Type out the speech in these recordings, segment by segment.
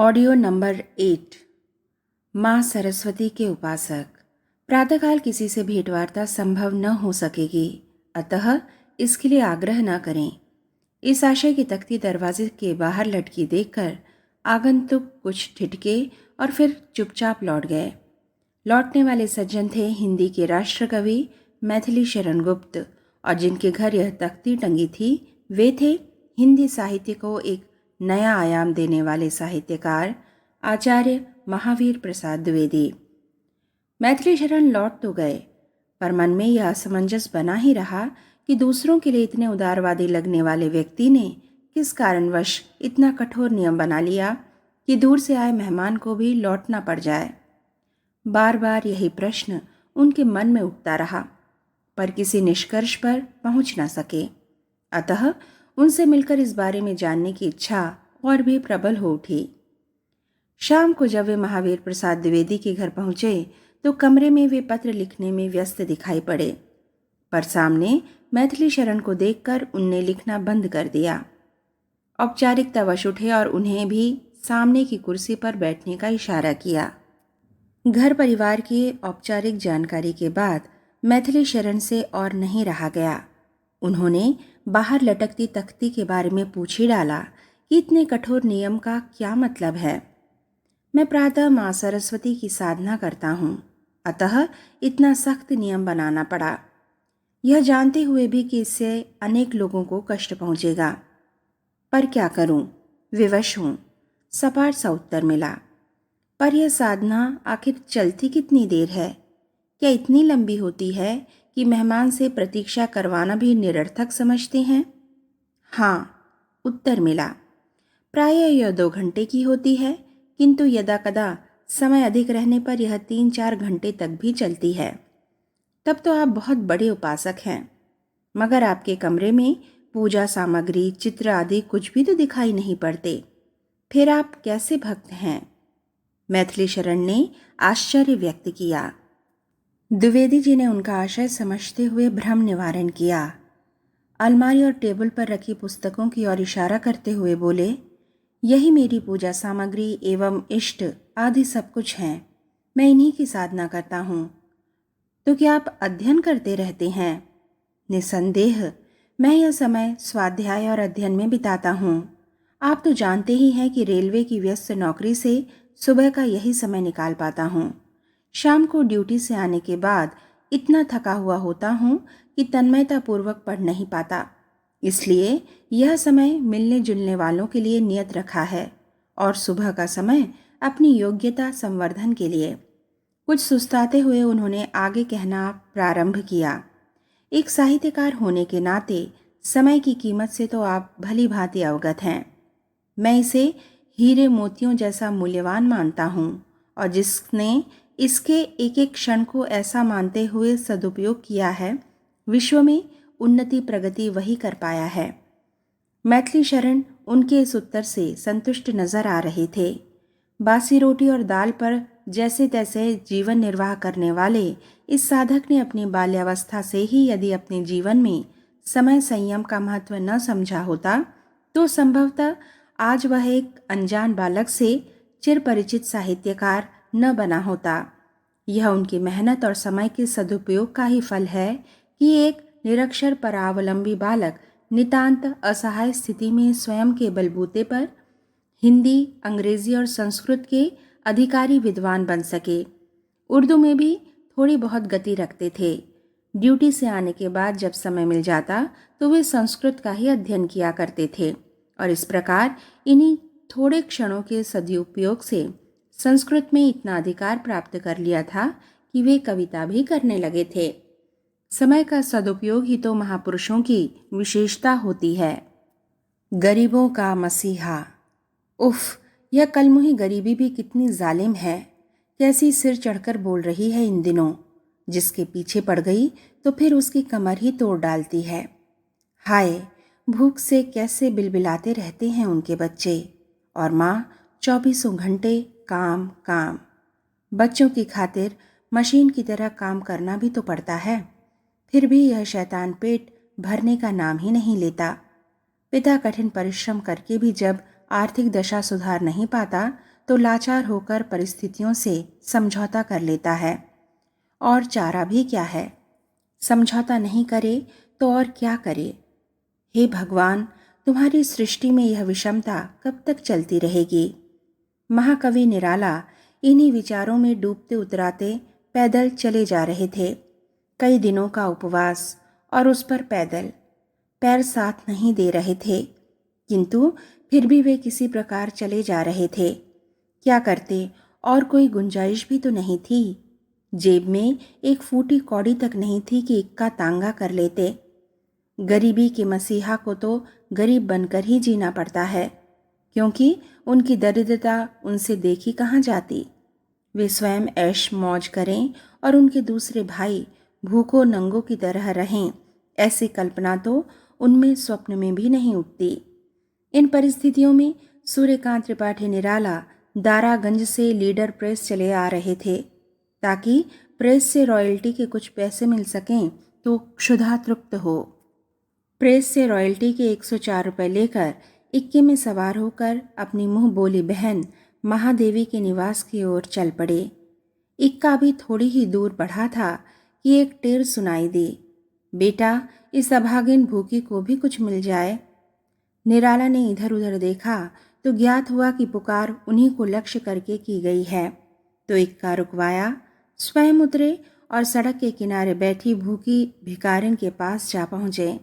Audio number 8। माँ सरस्वती के उपासक। प्रातःकाल किसी से भेंटवार्ता संभव न हो सकेगी, अतः इसके लिए आग्रह न करें। इस आशय की तख्ती दरवाजे के बाहर लटकी देखकर आगंतुक कुछ ठिठके और फिर चुपचाप लौट गए। लौटने वाले सज्जन थे हिंदी के राष्ट्रकवि मैथिली शरण गुप्त, और जिनके घर यह तख्ती टंगी थी वे थे हिंदी साहित्य को एक नया आयाम देने वाले साहित्यकार आचार्य महावीर प्रसाद द्विवेदी। मैथिली शरण लौट तो गए, पर मन में यह असमंजस बना ही रहा कि दूसरों के लिए इतने उदारवादी लगने वाले व्यक्ति ने किस कारणवश इतना कठोर नियम बना लिया कि दूर से आए मेहमान को भी लौटना पड़ जाए। बार बार यही प्रश्न उनके मन में उठता रहा, पर किसी निष्कर्ष पर पहुंच न सके। अतः उनसे मिलकर इस बारे में जानने की इच्छा और भी प्रबल हो उठी। शाम को जब वे महावीर प्रसाद द्विवेदी के घर पहुंचे तो कमरे में वे पत्र लिखने में व्यस्त दिखाई पड़े, पर सामने मैथिली शरण को देखकर उनने लिखना बंद कर दिया। औपचारिकतावश उठे और उन्हें भी सामने की कुर्सी पर बैठने का इशारा किया। घर परिवार की औपचारिक जानकारी के बाद मैथिली शरण से और नहीं रहा गया। उन्होंने बाहर लटकती तख्ती के बारे में पूछ ही डाला कि इतने कठोर नियम का क्या मतलब है। मैं प्रातः माँ सरस्वती की साधना करता हूँ, अतः इतना सख्त नियम बनाना पड़ा, यह जानते हुए भी कि इससे अनेक लोगों को कष्ट पहुँचेगा। पर क्या करूँ, विवश हूँ, सपाट सा उत्तर मिला। पर यह साधना आखिर चलती कितनी देर है? क्या इतनी लंबी होती है कि मेहमान से प्रतीक्षा करवाना भी निरर्थक समझते हैं? हाँ, उत्तर मिला। प्रायः यह 2 घंटे की होती है, किंतु यदाकदा समय अधिक रहने पर यह 3-4 घंटे तक भी चलती है। तब तो आप बहुत बड़े उपासक हैं, मगर आपके कमरे में पूजा सामग्री, चित्र आदि कुछ भी तो दिखाई नहीं पड़ते। फिर आप कैसे भक्त हैं? मैथिली शरण ने आश्चर्य व्यक्त किया। द्विवेदी जी ने उनका आशय समझते हुए भ्रम निवारण किया। अलमारी और टेबल पर रखी पुस्तकों की ओर इशारा करते हुए बोले, यही मेरी पूजा सामग्री एवं इष्ट आदि सब कुछ हैं। मैं इन्हीं की साधना करता हूँ। तो क्या आप अध्ययन करते रहते हैं? निसंदेह मैं यह समय स्वाध्याय और अध्ययन में बिताता हूँ। आप तो जानते ही हैं कि रेलवे की व्यस्त नौकरी से सुबह का यही समय निकाल पाता हूँ। शाम को ड्यूटी से आने के बाद इतना थका हुआ होता हूँ कि तन्मयतापूर्वक पढ़ नहीं पाता। इसलिए यह समय मिलने जुलने वालों के लिए नियत रखा है, और सुबह का समय अपनी योग्यता संवर्धन के लिए। कुछ सुस्ताते हुए उन्होंने आगे कहना प्रारंभ किया। एक साहित्यकार होने के नाते समय की कीमत से तो आप भली भांति अवगत हैं। मैं इसे हीरे मोतियों जैसा मूल्यवान मानता हूँ, और जिसने इसके एक एक क्षण को ऐसा मानते हुए सदुपयोग किया है, विश्व में उन्नति प्रगति वही कर पाया है। मैथिली शरण उनके इस उत्तर से संतुष्ट नजर आ रहे थे। बासी रोटी और दाल पर जैसे तैसे जीवन निर्वाह करने वाले इस साधक ने अपनी बाल्यावस्था से ही यदि अपने जीवन में समय संयम का महत्व न समझा होता तो संभवतः आज वह एक अनजान बालक से चिरपरिचित साहित्यकार न बना होता। यह उनकी मेहनत और समय के सदुपयोग का ही फल है कि एक निरक्षर परावलंबी बालक नितांत असहाय स्थिति में स्वयं के बलबूते पर हिंदी, अंग्रेजी और संस्कृत के अधिकारी विद्वान बन सके। उर्दू में भी थोड़ी बहुत गति रखते थे। ड्यूटी से आने के बाद जब समय मिल जाता तो वे संस्कृत का ही अध्ययन किया करते थे, और इस प्रकार इन्हीं थोड़े क्षणों के सदुपयोग से संस्कृत में इतना अधिकार प्राप्त कर लिया था कि वे कविता भी करने लगे थे। समय का सदुपयोग ही तो महापुरुषों की विशेषता होती है। गरीबों का मसीहा। उफ, यह कलमुही गरीबी भी कितनी जालिम है। कैसी सिर चढ़कर बोल रही है इन दिनों। जिसके पीछे पड़ गई तो फिर उसकी कमर ही तोड़ डालती है। हाय, भूख से कैसे बिलबिलाते रहते हैं उनके बच्चे, और माँ 24 घंटे काम काम। बच्चों की खातिर मशीन की तरह काम करना भी तो पड़ता है। फिर भी यह शैतान पेट भरने का नाम ही नहीं लेता। पिता कठिन परिश्रम करके भी जब आर्थिक दशा सुधार नहीं पाता तो लाचार होकर परिस्थितियों से समझौता कर लेता है। और चारा भी क्या है, समझौता नहीं करे तो और क्या करे। हे भगवान, तुम्हारी सृष्टि में यह विषमता कब तक चलती रहेगी। महाकवि निराला इन्हीं विचारों में डूबते उतराते पैदल चले जा रहे थे। कई दिनों का उपवास और उस पर पैदल, पैर साथ नहीं दे रहे थे, किंतु फिर भी वे किसी प्रकार चले जा रहे थे। क्या करते, और कोई गुंजाइश भी तो नहीं थी। जेब में एक फूटी कौड़ी तक नहीं थी कि इक्का तांगा कर लेते। गरीबी के मसीहा को तो गरीब बनकर ही जीना पड़ता है, क्योंकि उनकी दरिद्रता उनसे देखी कहाँ जाती। वे स्वयं ऐश मौज करें और उनके दूसरे भाई भूखों नंगों की तरह रहें, ऐसी कल्पना तो उनमें स्वप्न में भी नहीं उठती। इन परिस्थितियों में सूर्यकांत त्रिपाठी निराला दारागंज से लीडर प्रेस चले आ रहे थे, ताकि प्रेस से रॉयल्टी के कुछ पैसे मिल सकें तो क्षुधा तृप्त हो। प्रेस से रॉयल्टी के 104 रुपये लेकर इक्के में सवार होकर अपनी मुंह बोली बहन महादेवी के निवास की ओर चल पड़े। इक्का भी थोड़ी ही दूर बढ़ा था कि एक टेर सुनाई दी। बेटा, इस अभागिन भूखी को भी कुछ मिल जाए। निराला ने इधर उधर देखा तो ज्ञात हुआ कि पुकार उन्हीं को लक्ष्य करके की गई है। तो इक्का रुकवाया, स्वयं उतरे और सड़क के किनारे बैठी भूखी भिखारिन के पास जा पहुँचे।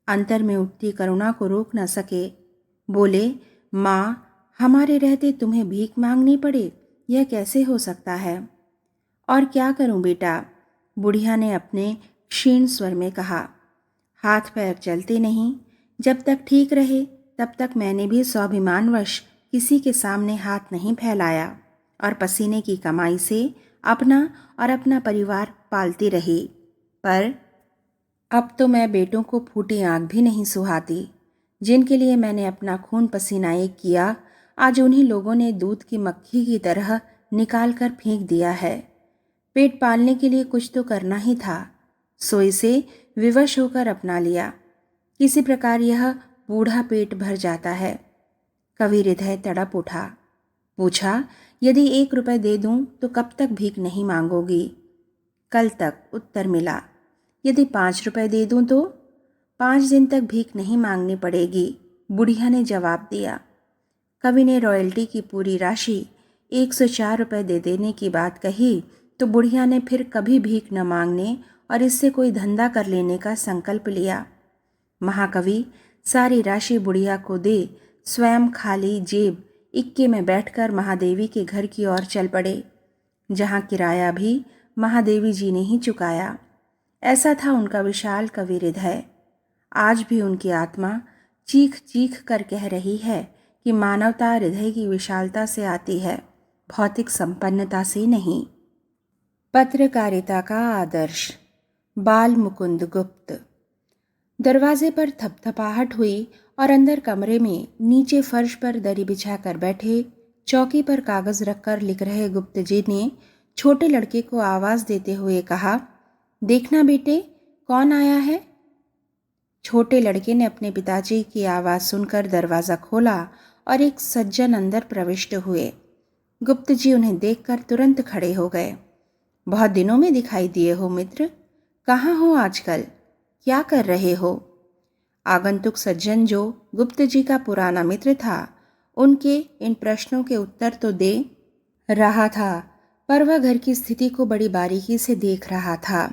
अंतर में उठती करुणा को रोक न सके। बोले, माँ, हमारे रहते तुम्हें भीख मांगनी पड़े, यह कैसे हो सकता है। और क्या करूं बेटा, बुढ़िया ने अपने क्षीण स्वर में कहा। हाथ पैर चलते नहीं, जब तक ठीक रहे तब तक मैंने भी स्वाभिमानवश किसी के सामने हाथ नहीं फैलाया और पसीने की कमाई से अपना और अपना परिवार पालती रही। पर अब तो मैं बेटों को फूटी आंख भी नहीं सुहाती। जिनके लिए मैंने अपना खून पसीना एक किया, आज उन्हीं लोगों ने दूध की मक्खी की तरह निकाल कर फेंक दिया है। पेट पालने के लिए कुछ तो करना ही था, सो इसे विवश होकर अपना लिया। किसी प्रकार यह बूढ़ा पेट भर जाता है। कवि हृदय तड़प उठा। पूछा, यदि 1 रुपये दे दूं तो कब तक भीख नहीं मांगोगी। कल तक उत्तर मिला। यदि 5 रुपये दे दूं तो 5 दिन तक भीख नहीं मांगनी पड़ेगी, बुढ़िया ने जवाब दिया। कवि ने रॉयल्टी की पूरी राशि 104 रुपये दे देने की बात कही तो बुढ़िया ने फिर कभी भीख न मांगने और इससे कोई धंधा कर लेने का संकल्प लिया। महाकवि सारी राशि बुढ़िया को दे स्वयं खाली जेब इक्के में बैठकर महादेवी के घर की ओर चल पड़े, जहाँ किराया भी महादेवी जी ने ही चुकाया। ऐसा था उनका विशाल कवि हृदय। आज भी उनकी आत्मा चीख चीख कर कह रही है कि मानवता हृदय की विशालता से आती है, भौतिक संपन्नता से नहीं। पत्रकारिता का आदर्श। बाल मुकुंद गुप्त। दरवाजे पर थपथपाहट हुई और अंदर कमरे में नीचे फर्श पर दरी बिछाकर बैठे चौकी पर कागज रखकर लिख रहे गुप्त जी ने छोटे लड़के को आवाज देते हुए कहा, देखना बेटे, कौन आया है। छोटे लड़के ने अपने पिताजी की आवाज सुनकर दरवाजा खोला और एक सज्जन अंदर प्रविष्ट हुए। गुप्त जी उन्हें देखकर तुरंत खड़े हो गए। बहुत दिनों में दिखाई दिए हो मित्र, कहाँ हो आजकल, क्या कर रहे हो। आगंतुक सज्जन, जो गुप्त जी का पुराना मित्र था, उनके इन प्रश्नों के उत्तर तो दे रहा था, पर वह घर की स्थिति को बड़ी बारीकी से देख रहा था।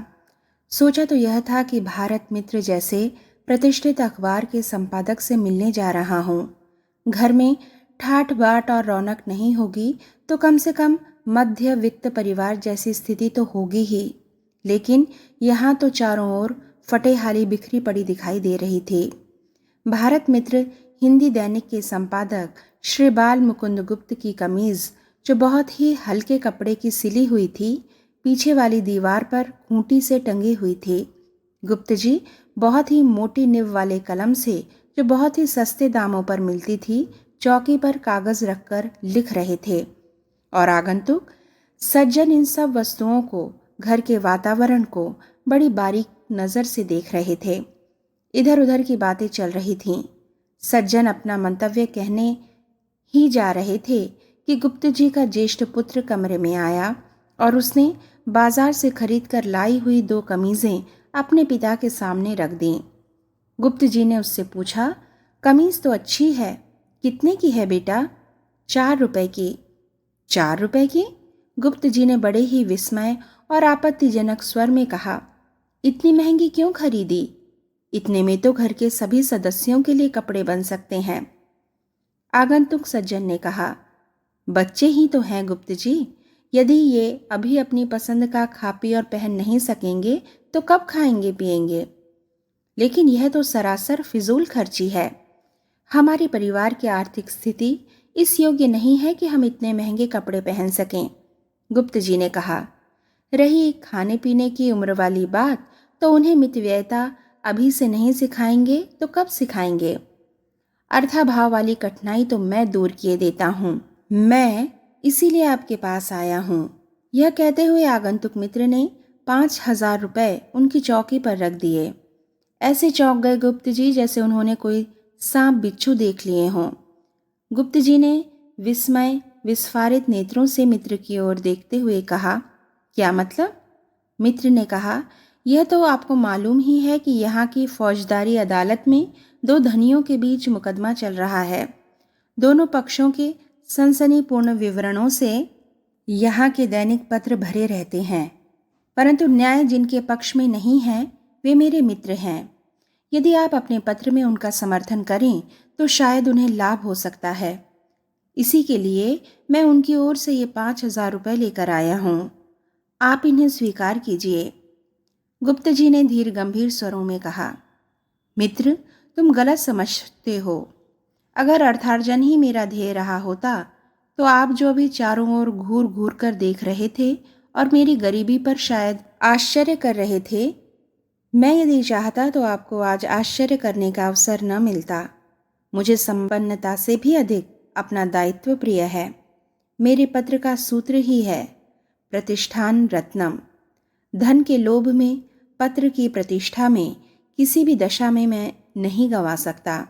सोचा तो यह था कि भारत मित्र जैसे प्रतिष्ठित अखबार के संपादक से मिलने जा रहा हूँ। घर में ठाठ बाट और रौनक नहीं होगी तो कम से कम मध्य वित्त परिवार जैसी स्थिति तो होगी ही, लेकिन यहाँ तो चारों ओर फटेहाली बिखरी पड़ी दिखाई दे रही थी। भारत मित्र हिंदी दैनिक के संपादक श्री बाल मुकुंद गुप्त की कमीज, जो बहुत ही हल्के कपड़े की सिली हुई थी, पीछे वाली दीवार पर खूंटी से टंगी हुई थी। गुप्त जी बहुत ही मोटी निब वाले कलम से, जो बहुत ही सस्ते दामों पर मिलती थी, चौकी पर कागज रखकर लिख रहे थे और आगंतुक सज्जन इन सब वस्तुओं को, घर के वातावरण को बड़ी बारीक नज़र से देख रहे थे। इधर उधर की बातें चल रही थीं। सज्जन अपना मंतव्य कहने ही जा रहे थे कि गुप्त जी का ज्येष्ठ पुत्र कमरे में आया और उसने बाजार से खरीद कर लाई हुई 2 कमीजें अपने पिता के सामने रख दीं। गुप्त जी ने उससे पूछा, कमीज तो अच्छी है, कितने की है बेटा? 4 रुपए की। 4 रुपए की? गुप्त जी ने बड़े ही विस्मय और आपत्तिजनक स्वर में कहा, इतनी महंगी क्यों खरीदी? इतने में तो घर के सभी सदस्यों के लिए कपड़े बन सकते हैं। आगंतुक सज्जन ने कहा, बच्चे ही तो हैं गुप्त जी, यदि ये अभी अपनी पसंद का खा पी और पहन नहीं सकेंगे तो कब खाएंगे पिएंगे? लेकिन यह तो सरासर फिजूल खर्ची है। हमारे परिवार की आर्थिक स्थिति इस योग्य नहीं है कि हम इतने महंगे कपड़े पहन सकें। गुप्त जी ने कहा, रही खाने पीने की उम्र वाली बात, तो उन्हें मितव्ययता अभी से नहीं सिखाएंगे तो कब सिखाएंगे? अर्थाभाव वाली कठिनाई तो मैं दूर किए देता हूँ। मैं इसीलिए आपके पास आया हूँ। यह कहते हुए आगंतुक मित्र ने 5,000 रुपए उनकी चौकी पर रख दिए। ऐसे चौंक गए गुप्त जी जैसे उन्होंने कोई सांप बिच्छू देख लिए हों। गुप्त जी ने विस्मय विस्फारित नेत्रों से मित्र की ओर देखते हुए कहा, क्या मतलब? मित्र ने कहा, यह तो आपको मालूम ही है कि यहाँ की फौजदारी अदालत में 2 धनियों के बीच मुकदमा चल रहा है। दोनों पक्षों के सनसनीपूर्ण विवरणों से यहाँ के दैनिक पत्र भरे रहते हैं, परंतु न्याय जिनके पक्ष में नहीं है वे मेरे मित्र हैं। यदि आप अपने पत्र में उनका समर्थन करें तो शायद उन्हें लाभ हो सकता है। इसी के लिए मैं उनकी ओर से ये 5,000 रुपये लेकर आया हूँ। आप इन्हें स्वीकार कीजिए। गुप्त जी ने धीर गंभीर स्वरों में कहा, मित्र, तुम गलत समझते हो। अगर अर्थार्जन ही मेरा ध्येय रहा होता तो आप जो अभी चारों ओर घूर घूर कर देख रहे थे और मेरी गरीबी पर शायद आश्चर्य कर रहे थे, मैं यदि चाहता तो आपको आज आश्चर्य करने का अवसर न मिलता। मुझे संपन्नता से भी अधिक अपना दायित्व प्रिय है। मेरे पत्र का सूत्र ही है, प्रतिष्ठान रत्नम। धन के लोभ में, पत्र की प्रतिष्ठा में किसी भी दशा में मैं नहीं गंवा सकता।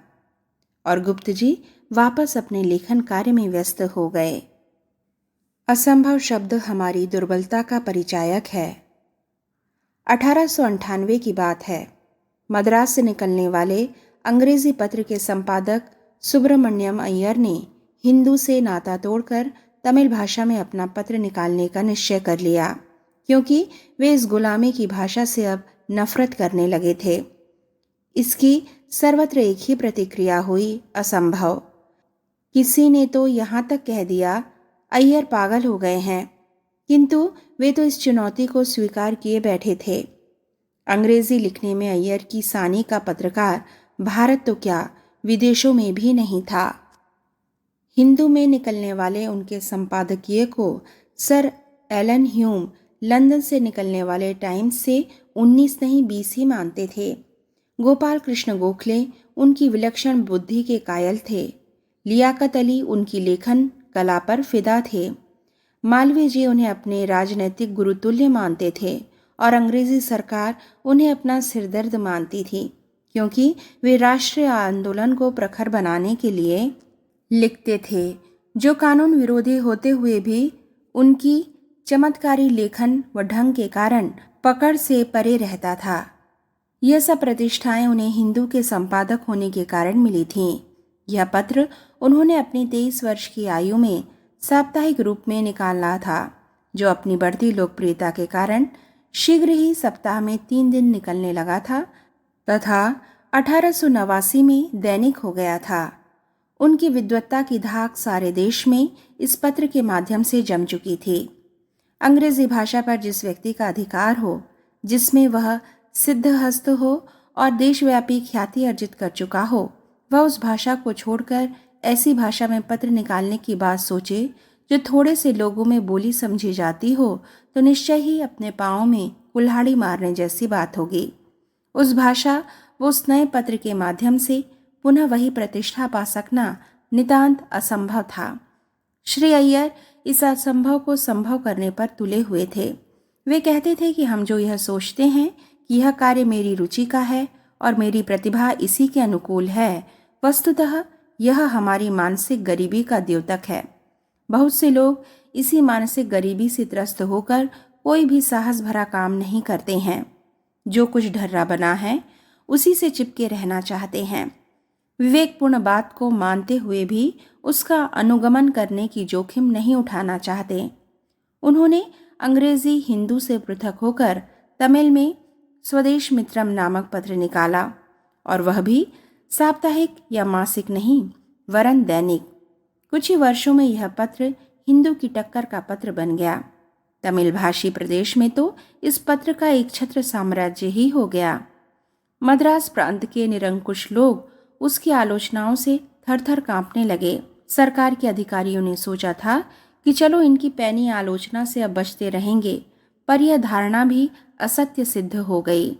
और गुप्त जी वापस अपने लेखन कार्य में व्यस्त हो गए। असंभव शब्द हमारी दुर्बलता का परिचायक है। 1898 की बात है। मद्रास से निकलने वाले अंग्रेजी पत्र के संपादक सुब्रमण्यम अय्यर ने हिंदू से नाता तोड़कर तमिल भाषा में अपना पत्र निकालने का निश्चय कर लिया, क्योंकि वे इस गुलामी की भाषा से अब नफरत करने लगे थे। इसकी सर्वत्र एक ही प्रतिक्रिया हुई, असंभव। किसी ने तो यहाँ तक कह दिया, अय्यर पागल हो गए हैं, किंतु वे तो इस चुनौती को स्वीकार किए बैठे थे। अंग्रेजी लिखने में अय्यर की सानी का पत्रकार भारत तो क्या, विदेशों में भी नहीं था। हिंदू में निकलने वाले उनके संपादकीय को सर एलन ह्यूम लंदन से निकलने वाले टाइम्स से 19 नहीं 20 ही मानते थे। गोपाल कृष्ण गोखले उनकी विलक्षण बुद्धि के कायल थे। लियाकत अली उनकी लेखन कला पर फिदा थे। मालवीय जी उन्हें अपने राजनैतिक गुरुतुल्य मानते थे और अंग्रेजी सरकार उन्हें अपना सिरदर्द मानती थी, क्योंकि वे राष्ट्रीय आंदोलन को प्रखर बनाने के लिए लिखते थे, जो कानून विरोधी होते हुए भी उनकी चमत्कारी लेखन व ढंग के कारण पकड़ से परे रहता था। यह सब प्रतिष्ठाएं उन्हें हिंदू के संपादक होने के कारण मिली थीं। यह पत्र उन्होंने अपनी 23 वर्ष की आयु में साप्ताहिक रूप में निकाला था, जो अपनी बढ़ती लोकप्रियता के कारण शीघ्र ही सप्ताह में 3 दिन निकलने लगा था तथा 1889 में दैनिक हो गया था। उनकी विद्वत्ता की धाक सारे देश में इस पत्र के माध्यम से जम चुकी थी। अंग्रेजी भाषा पर जिस व्यक्ति का अधिकार हो, जिसमें वह सिद्धहस्त हो और देशव्यापी ख्याति अर्जित कर चुका हो, वह उस भाषा को छोड़कर ऐसी भाषा में पत्र निकालने की बात सोचे जो थोड़े से लोगों में बोली समझी जाती हो, तो निश्चय ही अपने पाँव में कुल्हाड़ी मारने जैसी बात होगी। उस भाषा वो उस नए पत्र के माध्यम से पुनः वही प्रतिष्ठा पा सकना नितांत असंभव था। श्री अय्यर इस असंभव को संभव करने पर तुले हुए थे। वे कहते थे कि हम जो यह सोचते हैं कि यह कार्य मेरी रुचि का है और मेरी प्रतिभा इसी के अनुकूल है, वस्तुतः यह हमारी मानसिक गरीबी का द्योतक है। बहुत से लोग इसी मानसिक गरीबी से त्रस्त होकर कोई भी साहस भरा काम नहीं करते हैं। जो कुछ ढर्रा बना है उसी से चिपके रहना चाहते हैं। विवेकपूर्ण बात को मानते हुए भी उसका अनुगमन करने की जोखिम नहीं उठाना चाहते। उन्होंने अंग्रेजी हिंदू से पृथक होकर तमिल में स्वदेश मित्रम नामक पत्र निकाला, और वह भी साप्ताहिक या मासिक नहीं वरन दैनिक। कुछ ही वर्षों में यह पत्र हिंदू की टक्कर का पत्र बन गया। तमिल भाषी प्रदेश में तो इस पत्र का एक छत्र साम्राज्य ही हो गया। मद्रास प्रांत के निरंकुश लोग उसकी आलोचनाओं से थरथर कांपने लगे। सरकार के अधिकारियों ने सोचा था कि चलो इनकी पैनी आलोचना से अब बचते रहेंगे, पर यह धारणा भी असत्य सिद्ध हो गई।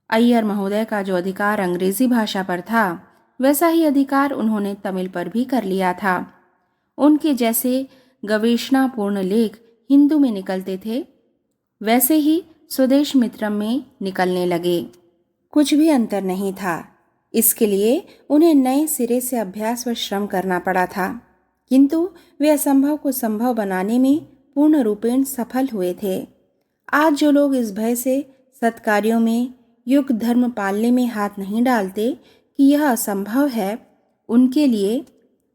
अय्यर महोदय का जो अधिकार अंग्रेजी भाषा पर था, वैसा ही अधिकार उन्होंने तमिल पर भी कर लिया था। उनके जैसे गवेषणापूर्ण लेख हिंदू में निकलते थे, वैसे ही स्वदेश मित्रम में निकलने लगे। कुछ भी अंतर नहीं था। इसके लिए उन्हें नए सिरे से अभ्यास व श्रम करना पड़ा था, किंतु वे असंभव को संभव बनाने में पूर्ण रूपेण सफल हुए थे। आज जो लोग इस भय से सत्कार्यों में, युग धर्म पालने में हाथ नहीं डालते कि यह असंभव है, उनके लिए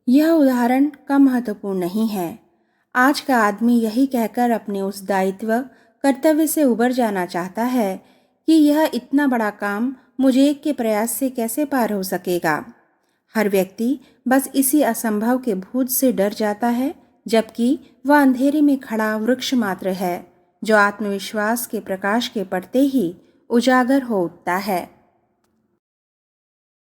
यह उदाहरण कम महत्वपूर्ण नहीं है। आज का आदमी यही कहकर अपने उस दायित्व कर्तव्य से उबर जाना चाहता है कि यह इतना बड़ा काम मुझे एक के प्रयास से कैसे पार हो सकेगा। हर व्यक्ति बस इसी असंभव के भूत से डर जाता है, जबकि वह अंधेरे में खड़ा वृक्ष मात्र है जो आत्मविश्वास के प्रकाश के पड़ते ही उजागर हो उठता है।